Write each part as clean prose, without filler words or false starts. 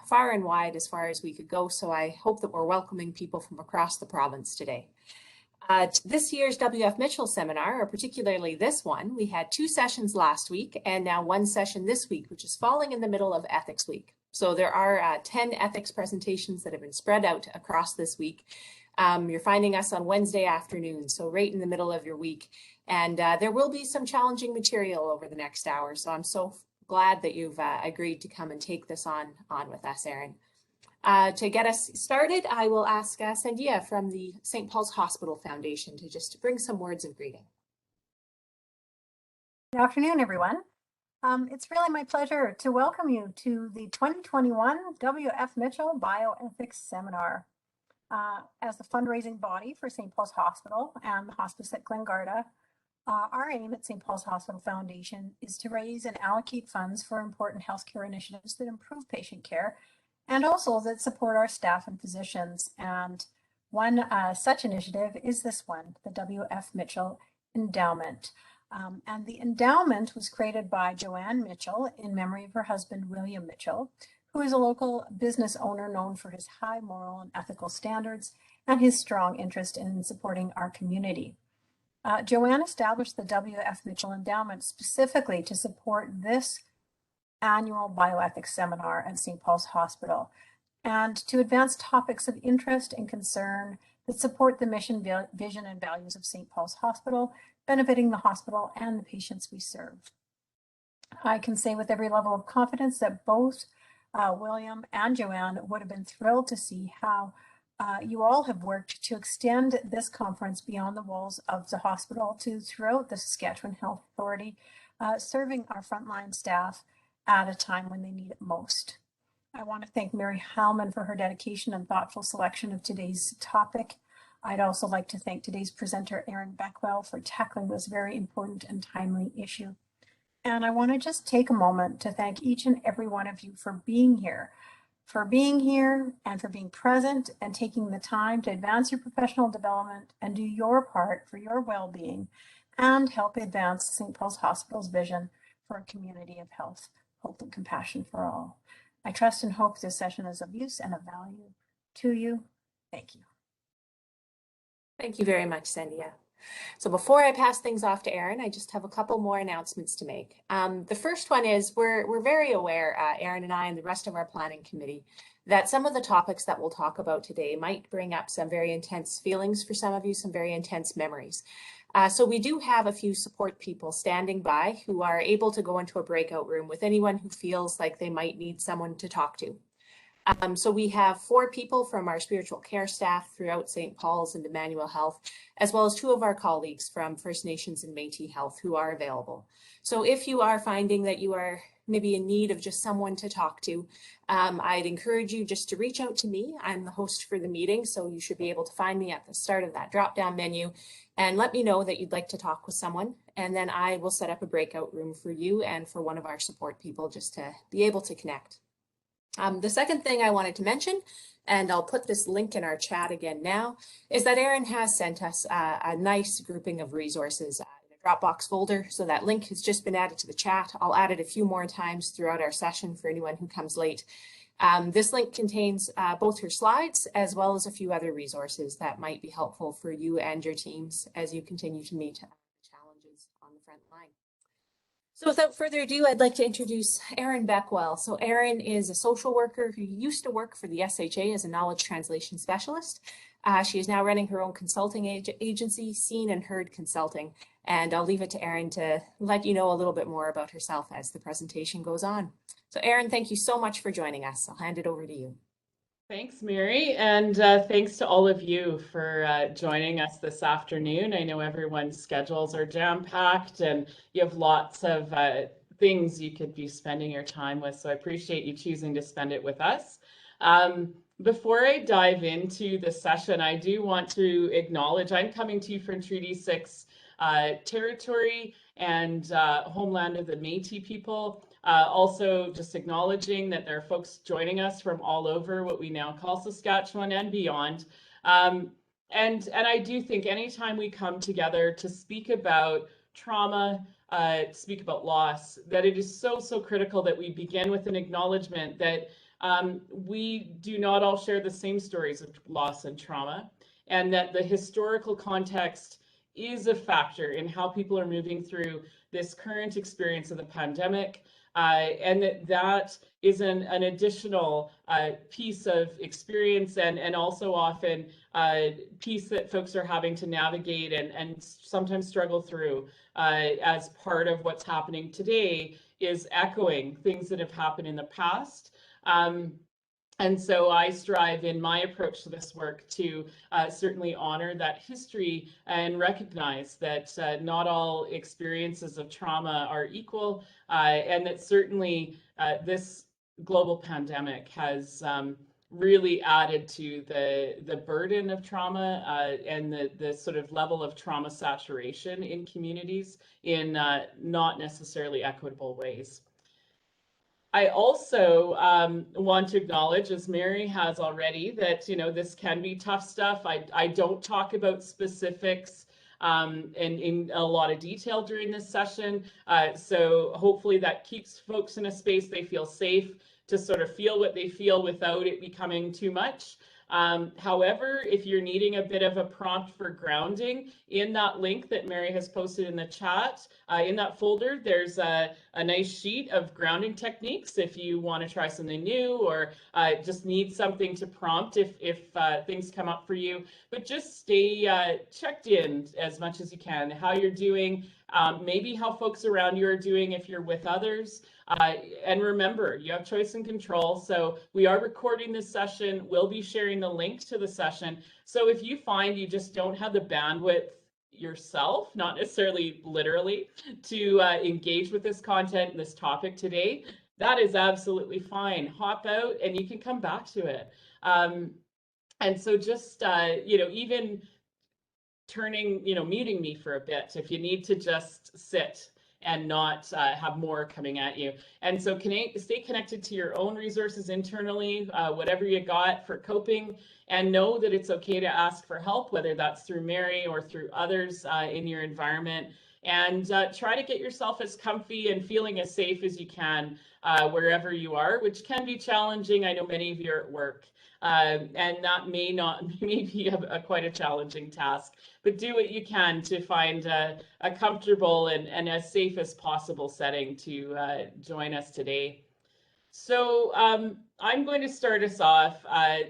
far and wide as far as we could go. So I hope that we're welcoming people from across the province today. This year's W.F. Mitchell seminar, or particularly this one, we had 2 sessions last week and now 1 session this week, which is falling in the middle of Ethics Week. So there are 10 ethics presentations that have been spread out across this week. You're finding us on Wednesday afternoon, so right in the middle of your week. And there will be some challenging material over the next hour. So I'm so glad that you've agreed to come and take this on with us, Erin. To get us started, I will ask Sandia from the St. Paul's Hospital Foundation to just bring some words of greeting. Good afternoon, everyone. It's really my pleasure to welcome you to the 2021 W.F. Mitchell Bioethics Seminar. As the fundraising body for St. Paul's Hospital and the hospice at Glengarda, our aim at St. Paul's Hospital Foundation is to raise and allocate funds for important healthcare initiatives that improve patient care and also that support our staff and physicians. And one such initiative is this one, the W.F. Mitchell Endowment. And the endowment was created by Joanne Mitchell in memory of her husband, William Mitchell, who is a local business owner known for his high moral and ethical standards and his strong interest in supporting our community. Joanne established the W.F. Mitchell Endowment specifically to support this annual bioethics seminar at St. Paul's Hospital and to advance topics of interest and concern that support the mission, vision, and values of St. Paul's Hospital, benefiting the hospital and the patients we serve. I can say with every level of confidence that both William and Joanne would have been thrilled to see how you all have worked to extend this conference beyond the walls of the hospital to throughout the Saskatchewan Health Authority, serving our frontline staff at a time when they need it most. I want to thank Mary Hallman for her dedication and thoughtful selection of today's topic. I'd also like to thank today's presenter, Erin Beckwell, for tackling this very important and timely issue. And I want to just take a moment to thank each and every one of you for being here and for being present and taking the time to advance your professional development and do your part for your well-being and help advance St. Paul's Hospital's vision for a community of health, hope, and compassion for all. I trust and hope this session is of use and of value to you. Thank you. Thank you very much, Sandia. So before I pass things off to Erin, I just have a couple more announcements to make. The first one is we're very aware, Erin and I and the rest of our planning committee, that some of the topics that we'll talk about today might bring up some very intense feelings for some of you, some very intense memories. So we do have a few support people standing by who are able to go into a breakout room with anyone who feels like they might need someone to talk to. So we have 4 people from our spiritual care staff throughout St. Paul's and Emmanuel Health, as well as 2 of our colleagues from First Nations and Métis Health who are available. So if you are finding that you are maybe in need of just someone to talk to, I'd encourage you just to reach out to me. I'm the host for the meeting, so you should be able to find me at the start of that drop-down menu and let me know that you'd like to talk with someone, and then I will set up a breakout room for you and for one of our support people just to be able to connect. The second thing I wanted to mention, and I'll put this link in our chat again now, is that Erin has sent us a nice grouping of resources in a Dropbox folder. So that link has just been added to the chat. I'll add it a few more times throughout our session for anyone who comes late. This link contains both her slides as well as a few other resources that might be helpful for you and your teams as you continue to meet challenges on the front line. So without further ado, I'd like to introduce Erin Beckwell. So Erin is a social worker who used to work for the SHA as a knowledge translation specialist. She is now running her own consulting agency, Seen and Heard Consulting. And I'll leave it to Erin to let you know a little bit more about herself as the presentation goes on. So Erin, thank you so much for joining us. I'll hand it over to you. Thanks, Mary, and thanks to all of you for joining us this afternoon. I know everyone's schedules are jam-packed and you have lots of things you could be spending your time with, so I appreciate you choosing to spend it with us. Before I dive into the session, I do want to acknowledge I'm coming to you from Treaty 6 territory and homeland of the Métis people. Also just acknowledging that there are folks joining us from all over what we now call Saskatchewan and beyond. And I do think anytime we come together to speak about trauma, speak about loss, that it is so critical that we begin with an acknowledgement that we do not all share the same stories of loss and trauma, and that the historical context is a factor in how people are moving through this current experience of the pandemic, and that is an additional piece of experience, and also often piece that folks are having to navigate and sometimes struggle through as part of what's happening today, is echoing things that have happened in the past. And so I strive in my approach to this work to certainly honor that history and recognize that not all experiences of trauma are equal, and that certainly this global pandemic has really added to the burden of trauma and the sort of level of trauma saturation in communities in not necessarily equitable ways. I also want to acknowledge, as Mary has already, that this can be tough stuff. I don't talk about specifics in a lot of detail during this session, so hopefully that keeps folks in a space they feel safe to sort of feel what they feel without it becoming too much. However, if you're needing a bit of a prompt for grounding, in that link that Mary has posted in the chat, in that folder, there's a nice sheet of grounding techniques if you want to try something new, or just need something to prompt if things come up for you. But just stay checked in as much as you can, how you're doing, maybe how folks around you are doing if you're with others. And remember, you have choice and control. So we are recording this session. We'll be sharing the link to the session. So if you find you just don't have the bandwidth yourself, not necessarily literally, to engage with this content and this topic today, that is absolutely fine. Hop out and you can come back to it. And so just, even turning, muting me for a bit if you need to just sit and not have more coming at you. And so stay connected to your own resources internally, whatever you got for coping, and know that it's okay to ask for help, whether that's through Mary or through others in your environment. And try to get yourself as comfy and feeling as safe as you can wherever you are, which can be challenging. I know many of you are at work. And that may be quite a challenging task, but do what you can to find a comfortable and as safe as possible setting to join us today. So I'm going to start us off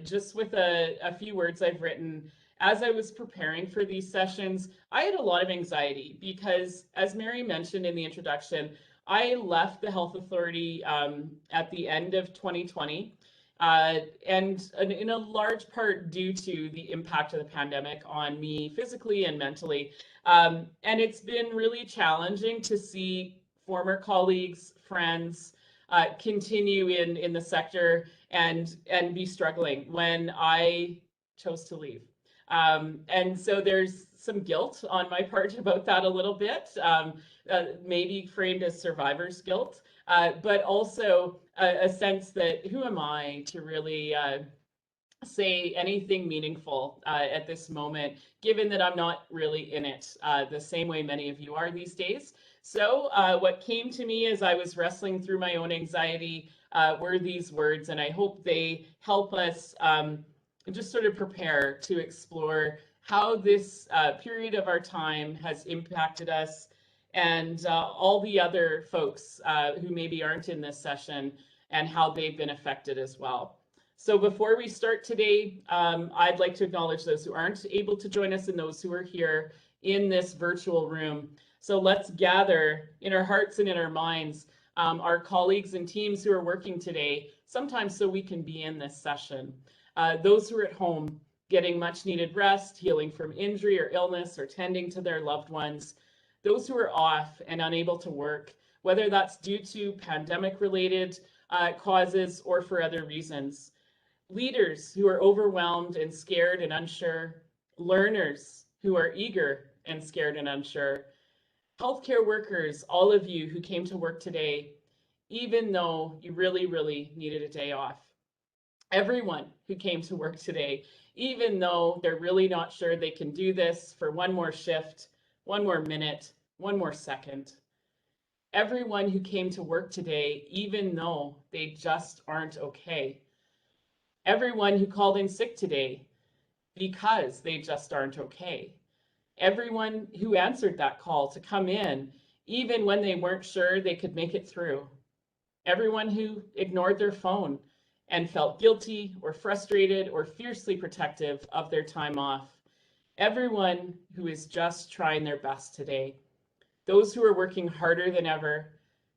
just with a few words I've written. As I was preparing for these sessions, I had a lot of anxiety because, as Mary mentioned in the introduction, I left the Health Authority at the end of 2020. And in a large part due to the impact of the pandemic on me physically and mentally. And it's been really challenging to see former colleagues, friends continue in the sector and be struggling when I chose to leave. And so there's some guilt on my part about that a little bit, maybe framed as survivor's guilt. But also a sense that who am I to really say anything meaningful at this moment, given that I'm not really in it the same way many of you are these days. So what came to me as I was wrestling through my own anxiety were these words, and I hope they help us just sort of prepare to explore how this period of our time has impacted us, and all the other folks who maybe aren't in this session, and how they've been affected as well. So before we start today, I'd like to acknowledge those who aren't able to join us and those who are here in this virtual room. So let's gather in our hearts and in our minds our colleagues and teams who are working today, sometimes so we can be in this session. Those who are at home, getting much needed rest, healing from injury or illness, or tending to their loved ones. Those who are off and unable to work, whether that's due to pandemic-related causes or for other reasons. Leaders who are overwhelmed and scared and unsure. Learners who are eager and scared and unsure. Healthcare workers, all of you who came to work today, even though you really, really needed a day off. Everyone who came to work today, even though they're really not sure they can do this for one more shift, one more minute, one more second. everyone who came to work today, even though they just aren't okay. Everyone who called in sick today because they just aren't okay. Everyone who answered that call to come in, even when they weren't sure they could make it through. Everyone who ignored their phone and felt guilty or frustrated or fiercely protective of their time off. Everyone who is just trying their best today. Those who are working harder than ever.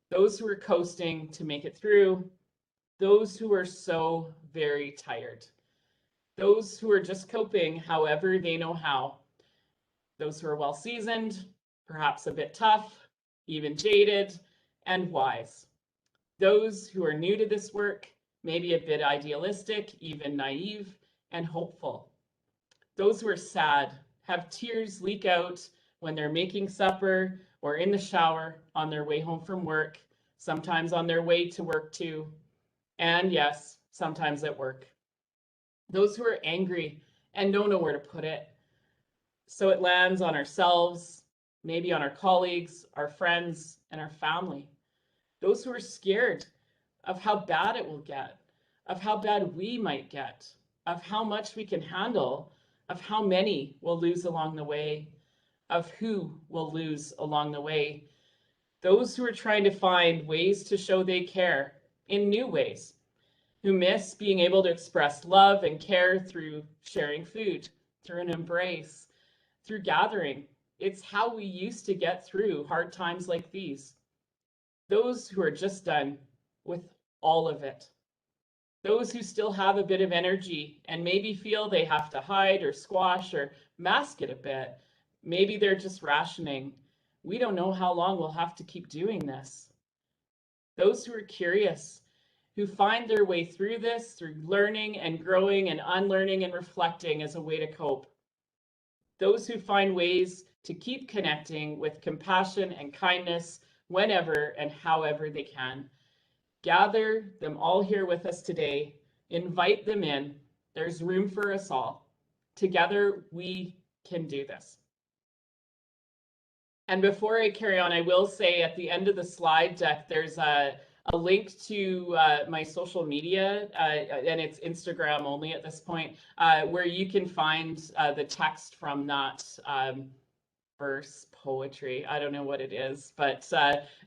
Those who are coasting to make it through. Those who are so very tired. Those who are just coping however they know how. Those who are well seasoned, perhaps a bit tough, even jaded, and wise. Those who are new to this work, maybe a bit idealistic, even naive, and hopeful. Those who are sad, have tears leak out when they're making supper or in the shower on their way home from work, sometimes on their way to work too, and yes, sometimes at work. Those who are angry and don't know where to put it, so it lands on ourselves, maybe on our colleagues, our friends, and our family. Those who are scared of how bad it will get, of how bad we might get, of how much we can handle, of how many we'll lose along the way, of who will lose along the way. Those who are trying to find ways to show they care in new ways, who miss being able to express love and care through sharing food, through an embrace, through gathering. It's how we used to get through hard times like these. Those who are just done with all of it. Those who still have a bit of energy and maybe feel they have to hide or squash or mask it a bit. Maybe they're just rationing. We don't know how long we'll have to keep doing this. Those who are curious, who find their way through this, through learning and growing and unlearning and reflecting as a way to cope. Those who find ways to keep connecting with compassion and kindness whenever and however they can. Gather them all here with us today. Invite them in. There's room for us all. Together, we can do this. And before I carry on, I will say at the end of the slide deck, there's a link to my social media, and it's Instagram only at this point, where you can find the text from that verse poetry. I don't know what it is, but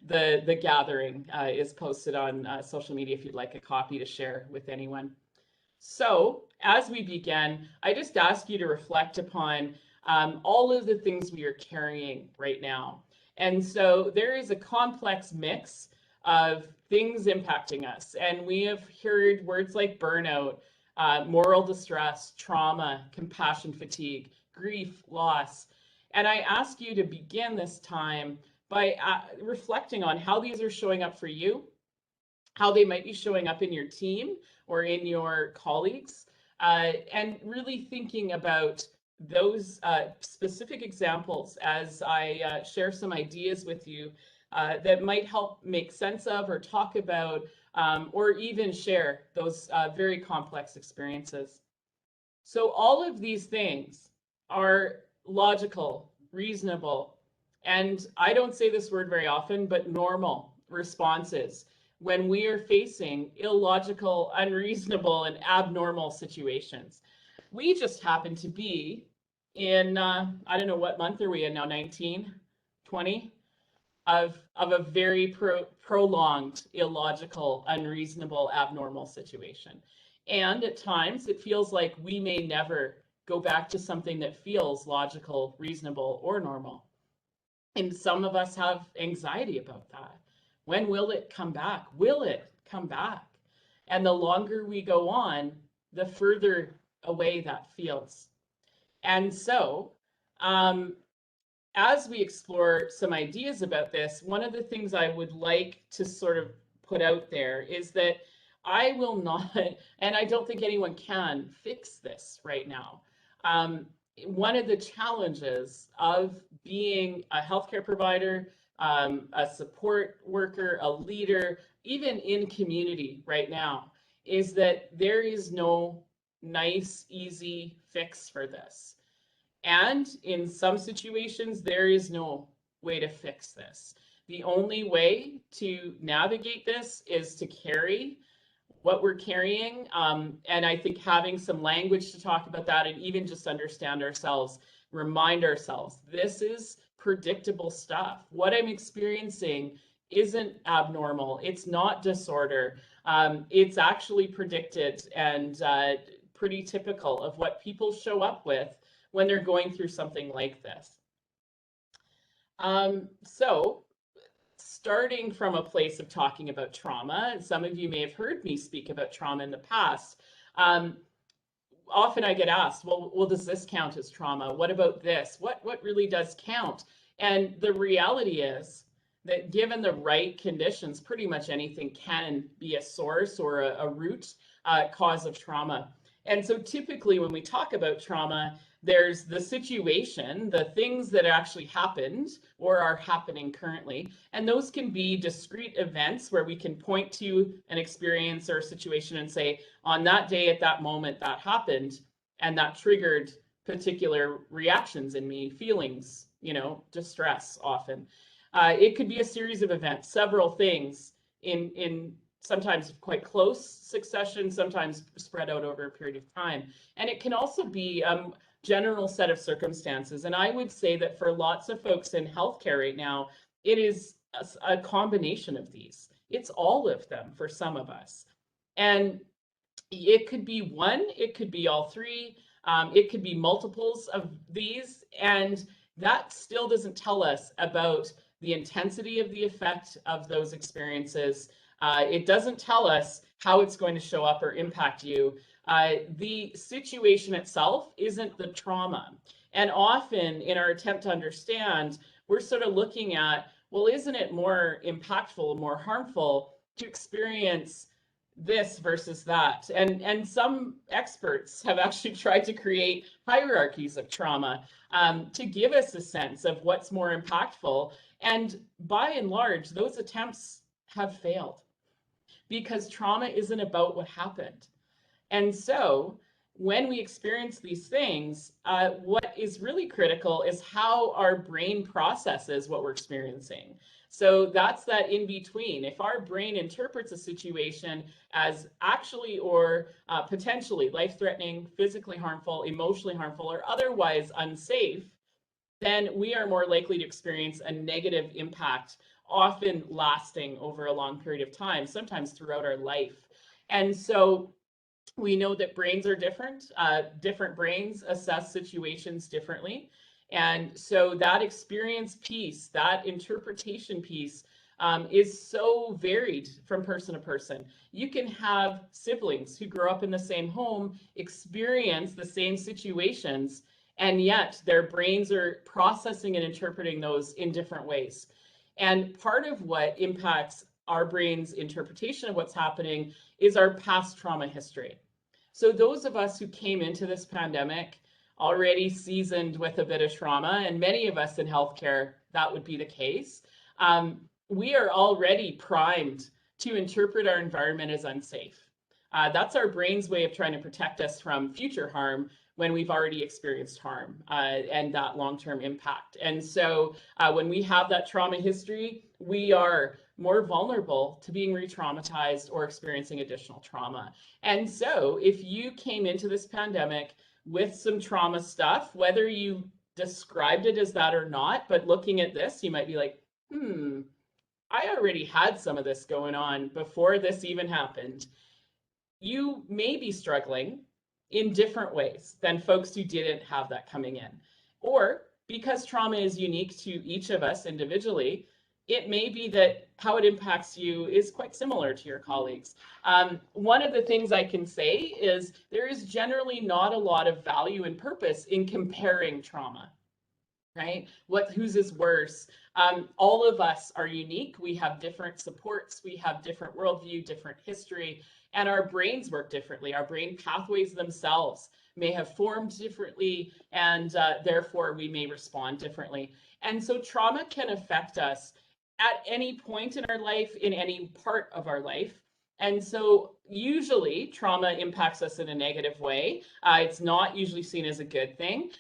the gathering is posted on social media if you'd like a copy to share with anyone. So as we begin, I just ask you to reflect upon all of the things we are carrying right now. And so there is a complex mix of things impacting us. And we have heard words like burnout, moral distress, trauma, compassion fatigue, grief, loss. And I ask you to begin this time by reflecting on how these are showing up for you, how they might be showing up in your team or in your colleagues, and really thinking about those specific examples as I share some ideas with you that might help make sense of or talk about or even share those very complex experiences. So all of these things are logical, reasonable, and I don't say this word very often, but normal responses when we are facing illogical, unreasonable, and abnormal situations. We just happen to be in, I don't know, what month are we in now, 19, 20? Of a very prolonged, illogical, unreasonable, abnormal situation. And at times it feels like we may never go back to something that feels logical, reasonable, or normal. And some of us have anxiety about that. When will it come back? Will it come back? And the longer we go on, the further away that feels. And so, as we explore some ideas about this, one of the things I would like to sort of put out there is that I will not, and I don't think anyone can fix this right now. One of the challenges of being a healthcare provider, a support worker, a leader, even in community right now, is that there is no nice, easy fix for this. And in some situations, there is no way to fix this. The only way to navigate this is to carry what we're carrying. And I think having some language to talk about that and even just understand ourselves, remind ourselves, this is predictable stuff. What I'm experiencing isn't abnormal. It's not disorder. It's actually predicted and pretty typical of what people show up with when they're going through something like this. So starting from a place of talking about trauma, and some of you may have heard me speak about trauma in the past. Often I get asked, well, does this count as trauma? What about this? What really does count? And the reality is that given the right conditions, pretty much anything can be a source or a root cause of trauma. And so typically when we talk about trauma, there's the situation, the things that actually happened or are happening currently. And those can be discrete events where we can point to an experience or a situation and say, on that day, at that moment, that happened, and that triggered particular reactions in me, feelings, distress often. It could be a series of events, several things in sometimes quite close succession, sometimes spread out over a period of time. And it can also be general set of circumstances. And I would say that for lots of folks in healthcare right now, it is a combination of these. It's all of them for some of us. And it could be one, it could be all three, it could be multiples of these. And that still doesn't tell us about the intensity of the effect of those experiences. It doesn't tell us how it's going to show up or impact you. The situation itself isn't the trauma. And often in our attempt to understand, we're sort of looking at, well, isn't it more impactful, more harmful to experience this versus that? And some experts have actually tried to create hierarchies of trauma to give us a sense of what's more impactful. And by and large, those attempts have failed because trauma isn't about what happened. And so when we experience these things, what is really critical is how our brain processes what we're experiencing. So that's that in between. If our brain interprets a situation as actually or potentially life-threatening, physically harmful, emotionally harmful, or otherwise unsafe, then we are more likely to experience a negative impact, often lasting over a long period of time, sometimes throughout our life. And so we know that brains are different. Different brains assess situations differently. And so that experience piece, that interpretation piece is so varied from person to person. You can have siblings who grow up in the same home, experience the same situations, and yet their brains are processing and interpreting those in different ways. And part of what impacts our brain's interpretation of what's happening is our past trauma history. So those of us who came into this pandemic already seasoned with a bit of trauma, and many of us in healthcare, that would be the case, we are already primed to interpret our environment as unsafe. That's our brain's way of trying to protect us from future harm when we've already experienced harm and that long-term impact. And so when we have that trauma history, we are more vulnerable to being re-traumatized or experiencing additional trauma. And so if you came into this pandemic with some trauma stuff, whether you described it as that or not, but looking at this, you might be like, I already had some of this going on before this even happened. You may be struggling in different ways than folks who didn't have that coming in. Or because trauma is unique to each of us individually, it may be that how it impacts you is quite similar to your colleagues. One of the things I can say is there is generally not a lot of value and purpose in comparing trauma, right? Whose is worse? All of us are unique. We have different supports. We have different worldview, different history, and our brains work differently. Our brain pathways themselves may have formed differently, and therefore we may respond differently. And so trauma can affect us at any point in our life, in any part of our life. And so usually trauma impacts us in a negative way. It's not usually seen as a good thing.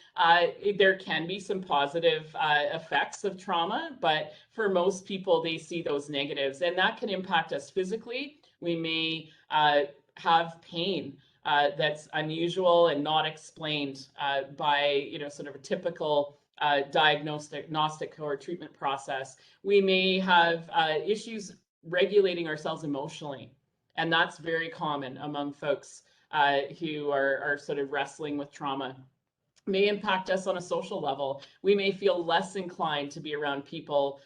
There can be some positive effects of trauma, but for most people, they see those negatives, and that can impact us physically. We may have pain that's unusual and not explained by, sort of a typical diagnostic or treatment process. We may have issues regulating ourselves emotionally. And that's very common among folks who are sort of wrestling with trauma. May impact us on a social level. We may feel less inclined to be around people.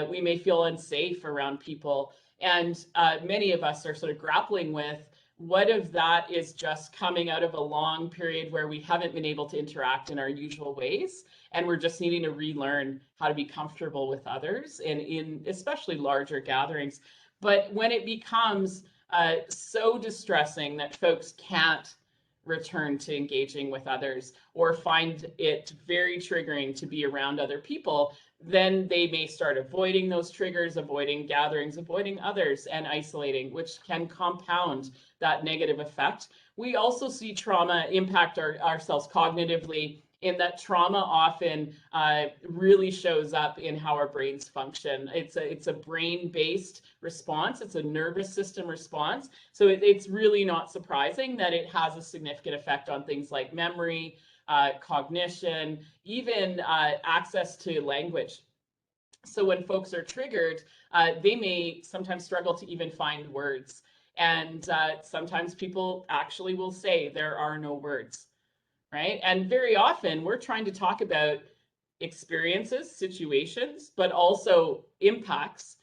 We may feel unsafe around people. And many of us are sort of grappling with what if that is just coming out of a long period where we haven't been able to interact in our usual ways, and we're just needing to relearn how to be comfortable with others and in especially larger gatherings. But when it becomes so distressing that folks can't return to engaging with others or find it very triggering to be around other people, then they may start avoiding those triggers, avoiding gatherings, avoiding others, and isolating, which can compound that negative effect. We also see trauma impact ourselves cognitively, in that trauma often really shows up in how our brains function. It's a brain-based response. It's a nervous system response. So it's really not surprising that it has a significant effect on things like memory, cognition, even access to language. So when folks are triggered, they may sometimes struggle to even find words. And sometimes people actually will say there are no words. Right? And very often we're trying to talk about experiences, situations, but also impacts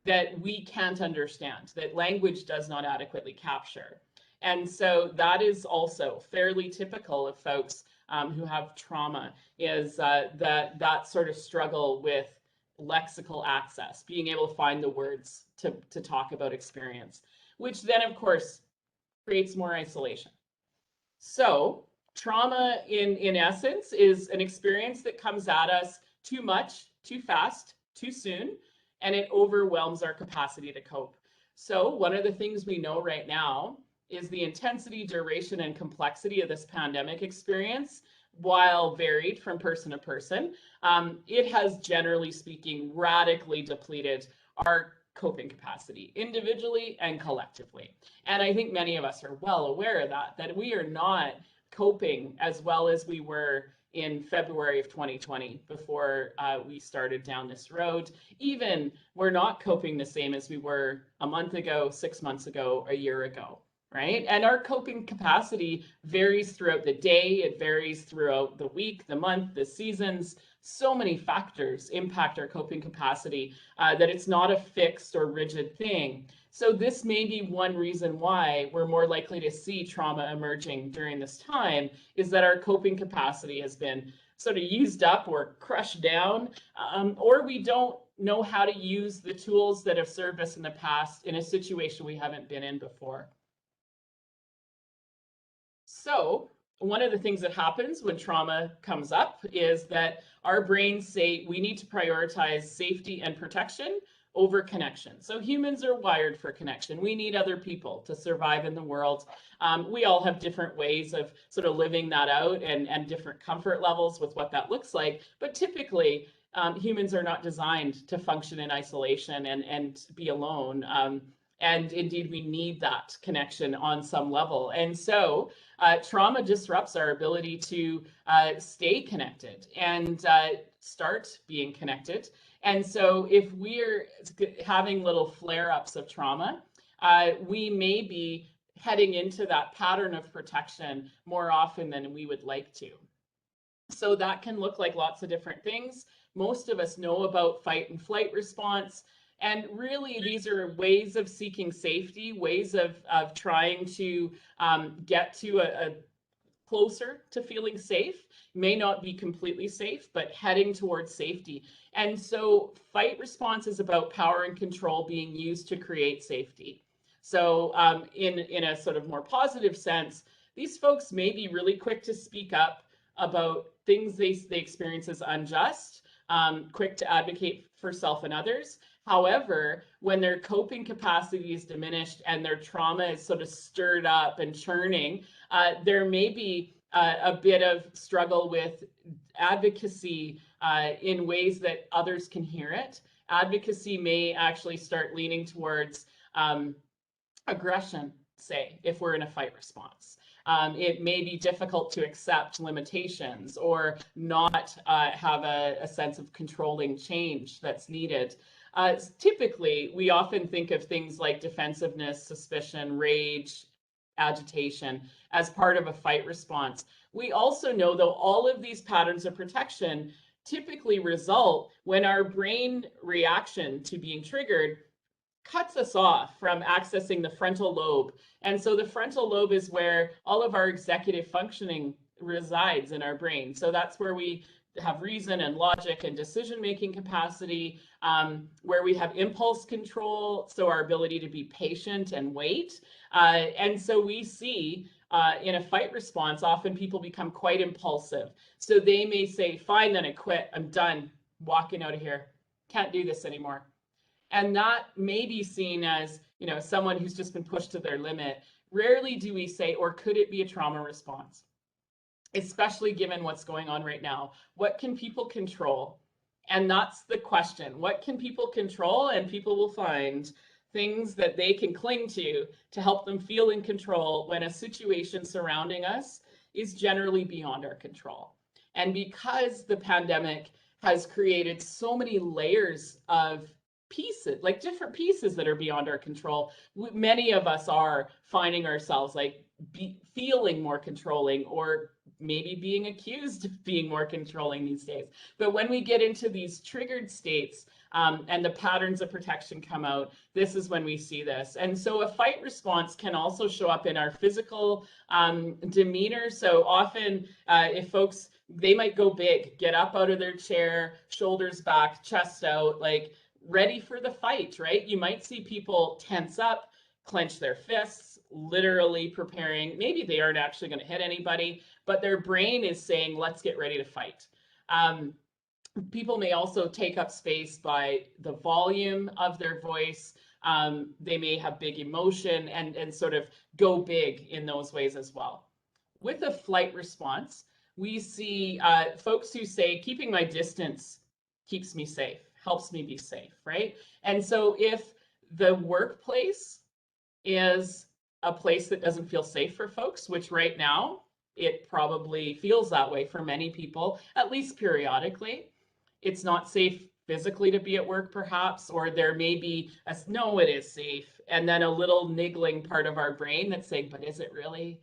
that we can't understand, that language does not adequately capture. And so that is also fairly typical of folks who have trauma, is that sort of struggle with lexical access, being able to find the words to talk about experience, which then of course creates more isolation. So trauma in essence is an experience that comes at us too much, too fast, too soon, and it overwhelms our capacity to cope. So one of the things we know right now is the intensity, duration, and complexity of this pandemic experience, while varied from person to person, it has, generally speaking, radically depleted our coping capacity individually and collectively. And I think many of us are well aware of that we are not coping as well as we were in February of 2020 before we started down this road. Even we're not coping the same as we were a month ago, 6 months ago, a year ago, right? And our coping capacity varies throughout the day. It varies throughout the week, the month, the seasons. So many factors impact our coping capacity that it's not a fixed or rigid thing. So this may be one reason why we're more likely to see trauma emerging during this time, is that our coping capacity has been sort of used up or crushed down, or we don't know how to use the tools that have served us in the past in a situation we haven't been in before. So one of the things that happens when trauma comes up is that our brains say we need to prioritize safety and protection over connection. So humans are wired for connection. We need other people to survive in the world. We all have different ways of sort of living that out and different comfort levels with what that looks like. But typically, humans are not designed to function in isolation and be alone. And indeed, we need that connection on some level. And so trauma disrupts our ability to stay connected and start being connected. And so if we're having little flare-ups of trauma, we may be heading into that pattern of protection more often than we would like to. So that can look like lots of different things. Most of us know about fight and flight response. And really, these are ways of seeking safety, ways of trying to get to a closer to feeling safe. May not be completely safe, but heading towards safety. And so fight response is about power and control being used to create safety. So in a sort of more positive sense, these folks may be really quick to speak up about things they experience as unjust, quick to advocate for self and others. However, when their coping capacity is diminished and their trauma is sort of stirred up and churning, there may be a bit of struggle with advocacy in ways that others can hear it. Advocacy may actually start leaning towards aggression, say, if we're in a fight response. It may be difficult to accept limitations or not have a sense of controlling change that's needed. Typically, we often think of things like defensiveness, suspicion, rage, agitation as part of a fight response. We also know, though, all of these patterns of protection typically result when our brain reaction to being triggered cuts us off from accessing the frontal lobe. And so the frontal lobe is where all of our executive functioning resides in our brain. So that's where we have reason and logic and decision-making capacity, where we have impulse control, so our ability to be patient and wait. And so we see in a fight response, often people become quite impulsive. So they may say, fine, then I quit, I'm done, walking out of here, can't do this anymore. And that may be seen as, you know, someone who's just been pushed to their limit. Rarely do we say, or could it be a trauma response? Especially given what's going on right now. What can people control? And that's the question. What can people control? And people will find things that they can cling to help them feel in control when a situation surrounding us is generally beyond our control. And because the pandemic has created so many layers of pieces, like different pieces that are beyond our control, many of us are finding ourselves like feeling more controlling, or maybe being accused of being more controlling these days. But when we get into these triggered states and the patterns of protection come out, this is when we see this. And so a fight response can also show up in our physical demeanor. So often if folks, they might go big, get up out of their chair, shoulders back, chest out, like ready for the fight, right? You might see people tense up, clench their fists, literally preparing. Maybe they aren't actually going to hit anybody, but their brain is saying, let's get ready to fight. People may also take up space by the volume of their voice. They may have big emotion and sort of go big in those ways as well. With a flight response, we see folks who say, keeping my distance keeps me safe, helps me be safe, right? And so if the workplace is a place that doesn't feel safe for folks, which right now it probably feels that way for many people, at least periodically. It's not safe physically to be at work, perhaps, or there may be a no, it is safe, and then a little niggling part of our brain that's saying, but is it really?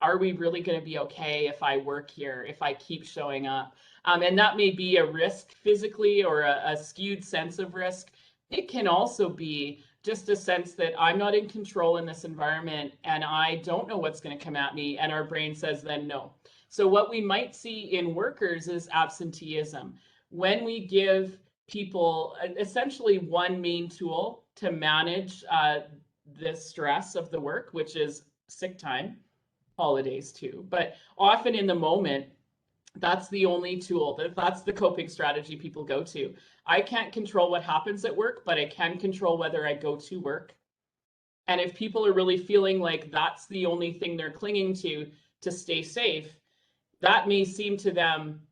Are we really going to be okay if I work here, if I keep showing up? And that may be a risk physically, or a skewed sense of risk. It can also be just a sense that I'm not in control in this environment and I don't know what's going to come at me, and our brain says then no. So what we might see in workers is absenteeism. When we give people essentially one main tool to manage the stress of the work, which is sick time, holidays too, but often in the moment, that's the only tool, that's the coping strategy people go to. I can't control what happens at work, but I can control whether I go to work. And if people are really feeling like that's the only thing they're clinging to stay safe, that may seem to them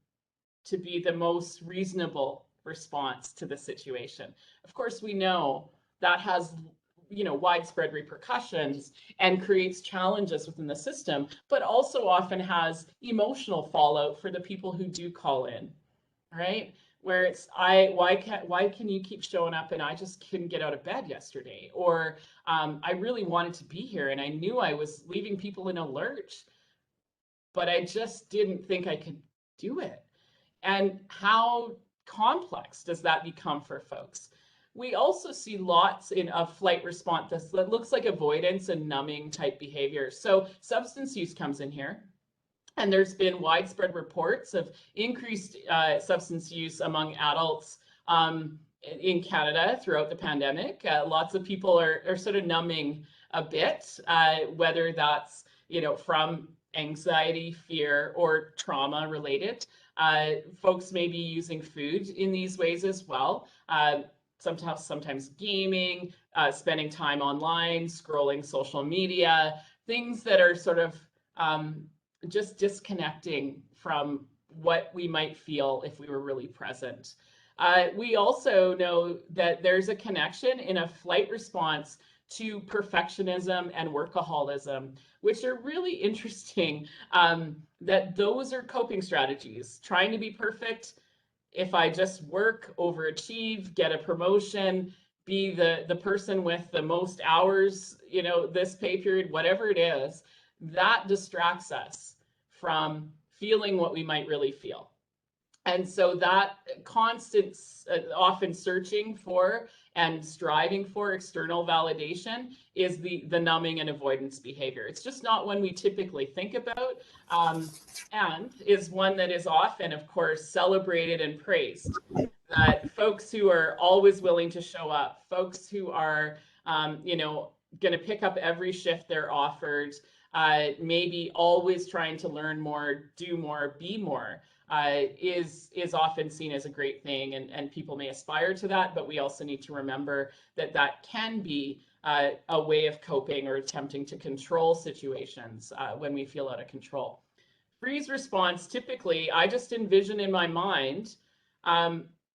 to be the most reasonable response to the situation. Of course, we know that has, you know, widespread repercussions and creates challenges within the system, but also often has emotional fallout for the people who do call in, right? Where it's, why can you keep showing up and I just couldn't get out of bed yesterday? Or I really wanted to be here and I knew I was leaving people in a lurch, but I just didn't think I could do it. And how complex does that become for folks? We also see lots in a flight response that looks like avoidance and numbing type behavior. So substance use comes in here. And there's been widespread reports of increased substance use among adults in Canada throughout the pandemic. Lots of people are sort of numbing a bit, whether that's, you know, from anxiety, fear, or trauma related. Folks may be using food in these ways as well. sometimes gaming, spending time online, scrolling social media, things that are sort of just disconnecting from what we might feel if we were really present. We also know that there's a connection in a flight response to perfectionism and workaholism, which are really interesting, that those are coping strategies. Trying to be perfect, if I just work, overachieve, get a promotion, be the person with the most hours, this pay period, whatever it is, that distracts us from feeling what we might really feel. And so that constant, often searching for and striving for external validation is the numbing and avoidance behavior. It's just not one we typically think about, and is one that is often, of course, celebrated and praised. That folks who are always willing to show up, folks who are, going to pick up every shift they're offered, maybe always trying to learn more, do more, be more, is often seen as a great thing, and people may aspire to that, but we also need to remember that that can be a way of coping or attempting to control situations when we feel out of control. Freeze response, typically, I just envision in my mind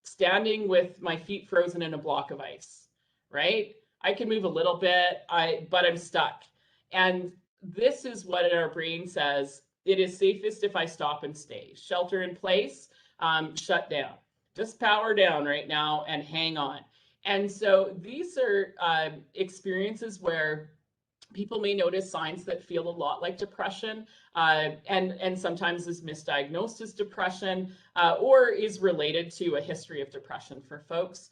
standing with my feet frozen in a block of ice, right? I can move a little bit, but I'm stuck. And this is what our brain says: it is safest if I stop and stay. Shelter in place, shut down. Just power down right now and hang on. And so these are experiences where people may notice signs that feel a lot like depression, and sometimes is misdiagnosed as depression, or is related to a history of depression for folks.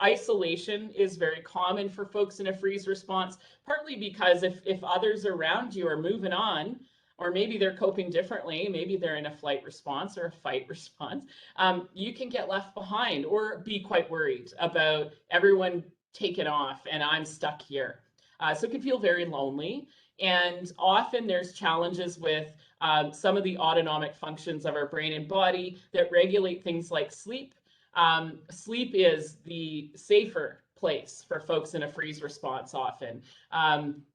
Isolation is very common for folks in a freeze response, partly because if others around you are moving on, or maybe they're coping differently, maybe they're in a flight response or a fight response, you can get left behind or be quite worried about everyone taking off and I'm stuck here. So it can feel very lonely. And often there's challenges with some of the autonomic functions of our brain and body that regulate things like sleep. Sleep is the safer place for folks in a freeze response often.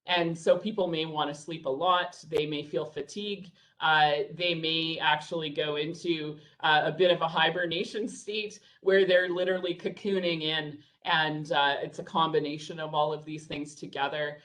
And so people may want to sleep a lot. They may feel fatigue. They may actually go into a bit of a hibernation state where they're literally cocooning in, and it's a combination of all of these things together.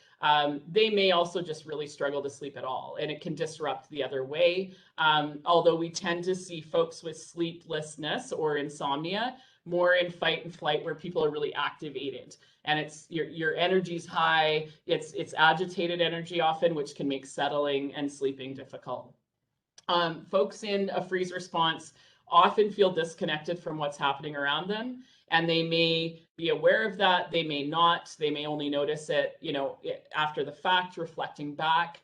They may also just really struggle to sleep at all, and it can disrupt the other way. Although we tend to see folks with sleeplessness or insomnia more in fight and flight, where people are really activated, and it's your energy's high. It's agitated energy often, which can make settling and sleeping difficult. Folks in a freeze response often feel disconnected from what's happening around them, and they may be aware of that, they may not, they may only notice it, after the fact, reflecting back.